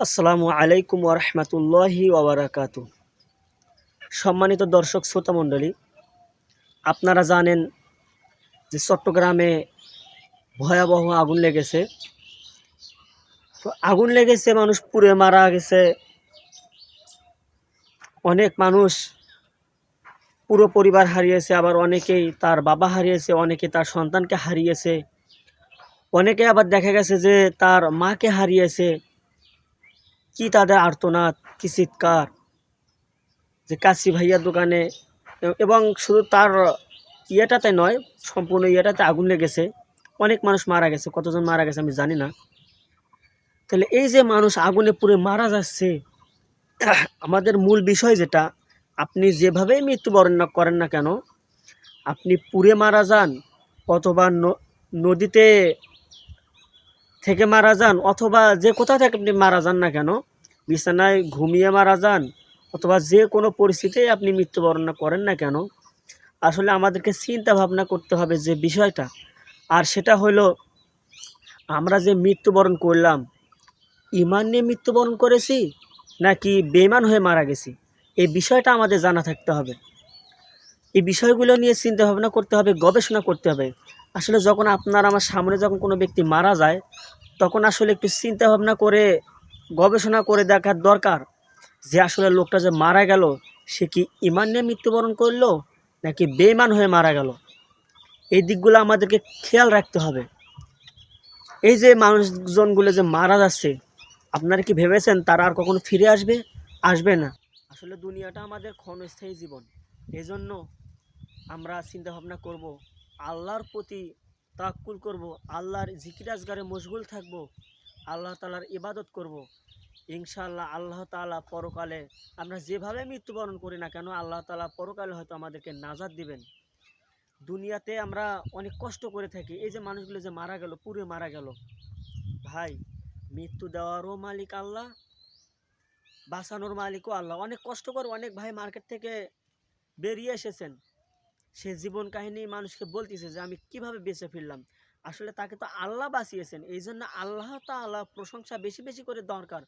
আসসালামু আলাইকুম ওরহমতুল্লাহি ওবরাকাতু। সম্মানিত দর্শক শ্রোতা মণ্ডলী, আপনারা জানেন যে চট্টগ্রামে ভয়াবহ আগুন লেগেছে। তো আগুন লেগেছে, মানুষ পুড়ে মারা গেছে। অনেক মানুষ পুরো পরিবার হারিয়েছে, আবার অনেকেই তার বাবা হারিয়েছে, অনেকে তার সন্তানকে হারিয়েছে, অনেকে আবার দেখা গেছে যে তার মাকে হারিয়েছে। কি তাদের আর্তনাদ, কি চিৎকার! যে কাশি ভাইয়ার দোকানে এবং শুধু তার ইয়েটাতে নয়, সম্পূর্ণ ইয়েটাতে আগুন লেগেছে, অনেক মানুষ মারা গেছে। কতজন মারা গেছে আমি জানি না। তাহলে এই যে মানুষ আগুনে পুড়ে মারা যাচ্ছে, আমাদের মূল বিষয় যেটা, আপনি যেভাবেই মৃত্যুবরণ না করেন না কেন, আপনি পুড়ে মারা যান অথবা নদীতে থেকে মারা যান, অথবা যে কোথা থেকে আপনি মারা যান না কেন, বিছানায় ঘুমিয়ে মারা যান, অথবা যে কোনো পরিস্থিতিতে আপনি মৃত্যুবরণ না করেন না কেন, আসলে আমাদেরকে চিন্তা ভাবনা করতে হবে যে বিষয়টা। আর সেটা হলো, আমরা যে মৃত্যুবরণ করলাম, ঈমান নিয়ে মৃত্যুবরণ করেছি নাকি বেঈমান হয়ে মারা গেছি, এই বিষয়টা আমাদের জানা থাকতে হবে। এই বিষয়গুলো নিয়ে চিন্তা ভাবনা করতে হবে, গবেষণা করতে হবে। আসলে যখন আপনার আমার সামনে যখন কোনো ব্যক্তি মারা যায়, তখন আসলে একটু চিন্তা ভাবনা করে গবেষণা করে দেখার দরকার যে আসলে লোকটা যে মারা গেল, সে কি ঈমান নিয়ে মৃত্যুবরণ করলো নাকি বেঈমান হয়ে মারা গেল। এই দিকগুলো আমাদেরকে খেয়াল রাখতে হবে। এই যে মানুষজনগুলো যে মারা যাচ্ছে, আপনারা কি ভেবেছেন তারা আর কখনো ফিরে আসবে? আসবে না। আসলে দুনিয়াটা আমাদের ক্ষণস্থায়ী জীবন। এজন্য আমরা চিন্তা ভাবনা করব, আল্লাহর প্রতি তাওয়াক্কুল করব, আল্লাহর জিকির আজগারে মশগুল থাকব, আল্লাহ তাআলার ইবাদত করব। ইনশাআল্লাহ আল্লাহ তাআলা পরকালে আমরা যেভাবে মৃত্যুবরণ করি না কেন, আল্লাহ তাআলা পরকালে হয়তো আমাদেরকে নাজাত দিবেন। দুনিয়াতে আমরা অনেক কষ্ট করে থাকি। এই যে মানুষগুলো যে মারা গেল, পুড়ে মারা গেল, ভাই, মৃত্যু দেওয়ারও মালিক আল্লাহ, বাঁচানোর মালিকও আল্লাহ। অনেক কষ্ট করে অনেক ভাই মার্কেট থেকে বেরিয়ে এসেছেন, সে জীবন কাহিনী মানুষকে বলতেছে যে আমি কিভাবে বেঁচে ফিরলাম। আসলে তাকে তো আল্লাহ বাঁচিয়েছেন। এই জন্য আল্লাহ তাআলা প্রশংসা বেশি বেশি করে দরকার।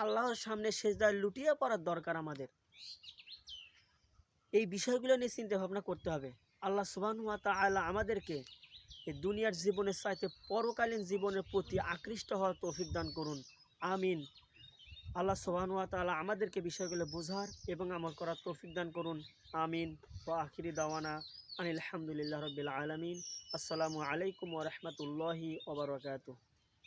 আল্লাহর সামনে সেজদায় লুটিয়ে পড়ার দরকার আমাদের। এই বিষয়গুলো নিয়ে চিন্তা ভাবনা করতে হবে। আল্লাহ সুবহানাহু ওয়া তাআলা আমাদেরকে এই দুনিয়ার জীবনের চাইতে পরকালীন জীবনের প্রতি আকৃষ্ট হওয়ার তৌফিক দান করুন। আমিন। আল্লাহ সুবহানাহু ওয়া তাআলা আমাদেরকে বিষয়গুলো বোঝার এবং আমল করার তৌফিক দান করুন। আমিন। ওয়া আখিরি দাওয়ানা আনিল হামদুলিল্লাহি রাব্বিল আলামিন। আসসালামু আলাইকুম ওয়া রাহমাতুল্লাহি ওয়া বারাকাতুহু।